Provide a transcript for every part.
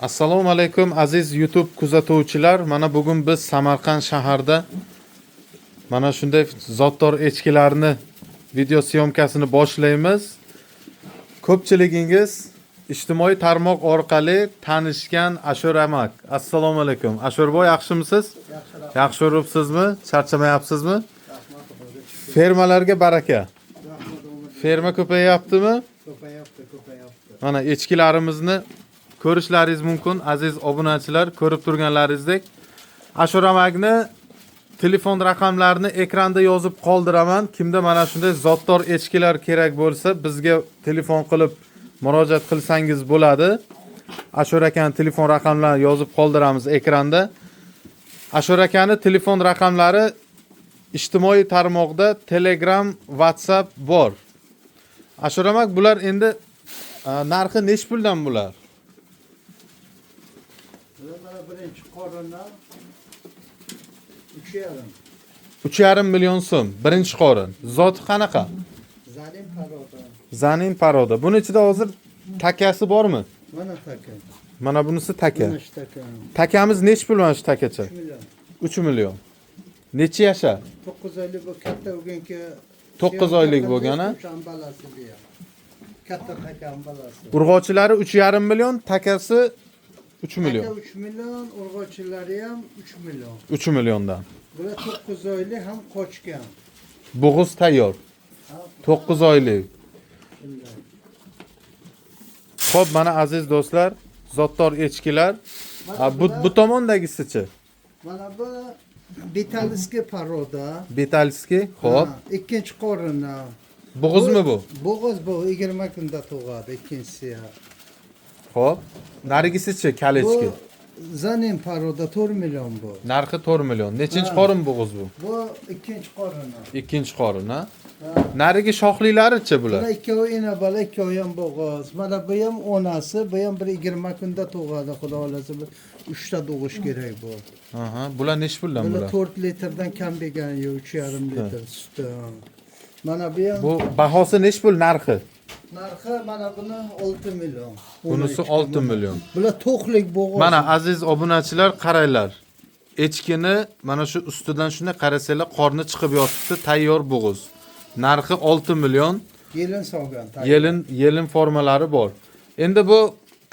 Assalomu alaykum aziz YouTube kuzatuvchilar. Mana bugun biz Samarqand shahrida mana shunday zotdor echkilarni video syomkasini boshlaymiz. Ko'pchiligingiz ijtimoiy tarmoq orqali tanishgan Ashur amak. Assalomu alaykum. Ashurboy, yaxshimisiz? Yaxshi yuribsizmi? Charchamayapsizmi? Fermalarga baraka. Ferma ko'payaptimi? Ko'payapti. Mana echkilarimizni ko'rishlaringiz mumkin aziz obunachilar, ko'rib turganlaringizdek. Ashur amakni telefon raqamlarini ekranda yozib qoldiraman. Kimda mana shunday zotdor echkilar kerak bo'lsa, bizga telefon qilib murojaat qilsangiz bo'ladi. Ashur akaning telefon raqamlarini yozib qoldiramiz ekranda. Ashur akaning telefon raqamlari ijtimoiy tarmoqda Telegram, WhatsApp bor. Ashur amak, bular endi narxi nech puldan bular? Mana birinchi qorindan 3,5. 3,5 million so'm birinchi qorin. Zoti qanaqa? Zanin paroda. Zanin paroda. Buni ichida hozir takasi bormi? Mana taka. Mana bunisi taka. Mana shu taka. Takamiz nech pul mana shu takacha? 3 million. 3 million. Necha yasha? 9 oylik bu katta bo'lganki 9 oylik bo'lgan, ha? O'shan balasi bu ham. Katta takam balasi. Urg'ochilari 3,5 million, takasi 3 million. Taka 3 million, urg'ochilari ham 3 million. 3 milliondan. Bular 9 oylik ham qochgan. Bo'g'iz tayyor. 9 oylik. Xo'p, mana aziz do'stlar, zotdor echkilar. Bu tomondagisichi. Mana bu Betalskiy paroda. Betalskiy, xo'p. Ikkinchi qorini. Bo'g'izmi bu? Bo'g'iz bu 20 kunda tug'adi ikkinchisi ham. Xo'p. Narigisichi kalechki. Bu Zanin paroda 4 million bu. Narxi 4 million. Nechinchi qorin bo'g'iz bu? Bu ikkinchi qorini. Ikkinchi qorin, ha? Narigi shoxlilarichi bular? Bular ikkovi ina bola, ikkovi ham bo'g'iz. Mana bu ham onasi, bu ham bir 20 kunda tug'adi, xudo xolasa. 3 ta tug'ish kerak bu. Aha, bular nech puldan bular? 4 litrdan kam begani yo'q, 3,5 litr suti. Mana bu ham Bu bahosi nech pul narxi? narxi mana buni 6 million. Bunisi 6 million. Bular to'qlik bo'g'iz. Mana aziz obunachilar, qaranglar. Echkini mana shu ustidan shunday qarasanglar, qorni chiqib yotibdi, tayyor bo'g'iz. Narxi 6 million. Yelin solgan. Yelin formalari bor. Endi bu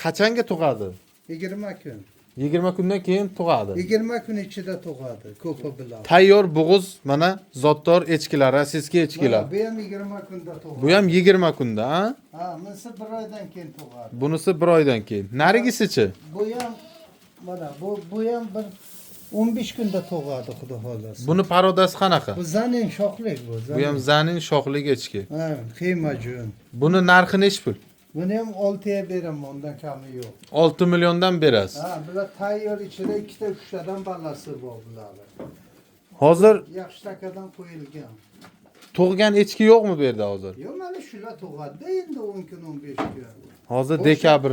qachonga tug'adi? 20 kun. 20 kundan keyin tug'adi. 20 kun ichida tug'adi, ko'pi bilan. Tayyor bo'g'iz, mana zotdor echkilar, rossiyskiy echkilar. Bu ham 20 kunda tug'adi. Bu ham 20 kunda, ha? Ha, bunisi 1 oydan keyin tug'adi. Bunisi 1 oydan keyin. Narigisichi? Bu ham mana bu ham bir 15 kunda tug'adi, xudo xolasa. Buni parodasi qanaqa? Bu zanin shoxlik bu. Bu ham zanin shoxlik echki. Ha, qiymajun. Buni narxi nech pul? Buni ham 6 ga beraman, undan kami yo'q. 6 milliondan berasiz. Ha, bular tayyor ichida 2 ta 3 tadan balasi bor bularning. Hozir Yaxshi takadan qo'yilgan. tug'gan echki yo'qmi bu yerda hozir? Yo'q, mana shular tug'adi endi 10 kun, 15 kun. Hozir dekabr.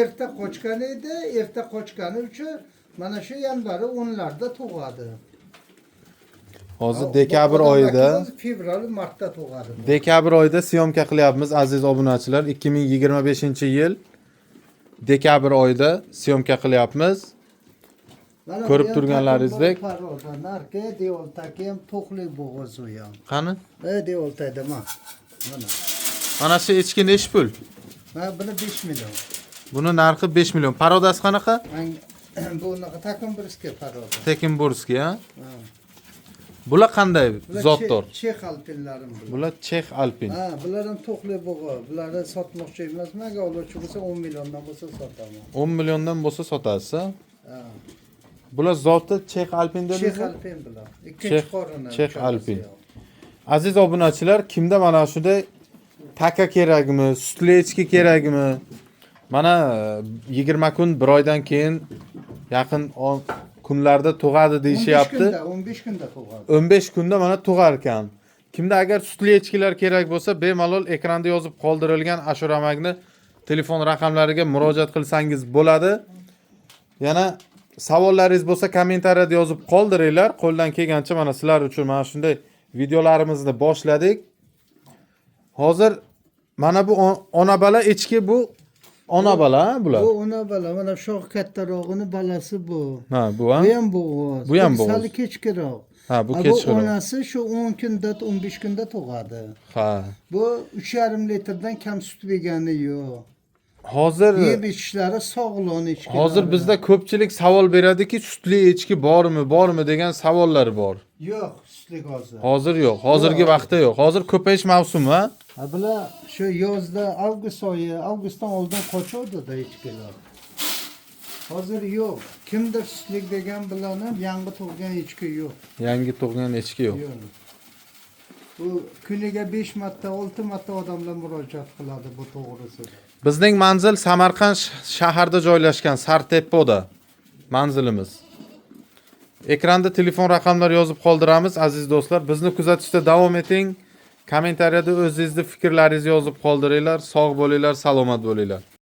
Erta qochgan edi, erta qochgani uchun mana shu yanvari 10larda tug'adi. Hozir dekabr oyida, fevral, martda tug'adi. dekabr oyida syomka qilyapmiz aziz obunachilar. 2025-yil dekabr oyida syomka qilyapmiz. Ko'rib turganlaringizdek. Narxi devoltaki ham to'qlik bo'g'iz u ham. Qani? Devoltayda mana. Mana shu echki nech pul? Mana buni 5 million. Buni narxi 5 million. Parodasi qanaqa? Bunaqa Takomburskiy paroda. Takomburskiy, ha? Bular qanday zotdor? Chex alpinlarim bular. Bular Chex Alpin. Ha, bular ham to'qlik bo'g'iz. Bularni sotmoqchi emasman, agar oluvchi bo'lsa 10 milliondan bo'lsa sotaman. 10 milliondan bo'lsa sotasiz, ha? Ha. Bular zoti Chex Alpin Chex dedingizmi? alpin bular. Ikkinchi qorini. Chex Alpin. Aziz obunachilar, kimda mana shunday taka kerakmi, sutli echki kerakmi? Mana 20 kun, 1 oydan keyin yaqin kunlarda tug'adi deyishyapti. 15 kunda tug'adi. 15 kunda mana tug'ar ekan. Kimda agar sutli echkilar kerak bo'lsa, bemalol ekranda yozib qoldirilgan Ashur amakni telefon raqamlariga murojaat qilsangiz bo'ladi. Yana savollaringiz bo'lsa, kommentariyada yozib qoldiringlar. Qo'ldan kelgancha mana sizlar uchun mana shunday videolarimizni boshladik. Hozir mana bu ona bola echki bu Ona bola ha, bular. Bu ona bola. Mana shu kattarog'ini bolasi bu. Ha, bu ham. Bu ham bo'g'oz. Bu ham bo'g'oz. Sal kechkiroq. Ha, bu Bu kechkiroq. onasi shu 10 kunda, 15 kunda tug'adi. Ha. Bu 3,5 litrdan kam sut bergani yo'q. Hozir Yeb ichishlari sog'lom echki. hozir bizda ko'pchilik savol beradiki, sutli echki bormi degan savollar bor. yo'q, sutlik hozir. Hozir yo'q. Hozirgi vaqtda yo'q. Hozir ko'payish mavsumi, ha? Ha bular shu yozda avgustdan oldin qochuvdi-da echkilar. Hozir yo'q. Kimdir sutlik degan bilan ham yangi tug'gan echki yo'q. Yangi tug'gan echki yo'q. Yo'q. Bu kuniga 5 marta, 6 marta odamlar murojaat qiladi bu to'g'risida. Bizning manzil Samarqand shaharda joylashgan, Sartepoda manzilimiz. Ekranda telefon raqamlari yozib qoldiramiz, aziz do'stlar. Bizni kuzatishda davom eting. Kommentariyada o'zingizning fikrlaringizni yozib qoldiringlar. Sog' bo'linglar, salomat bo'linglar.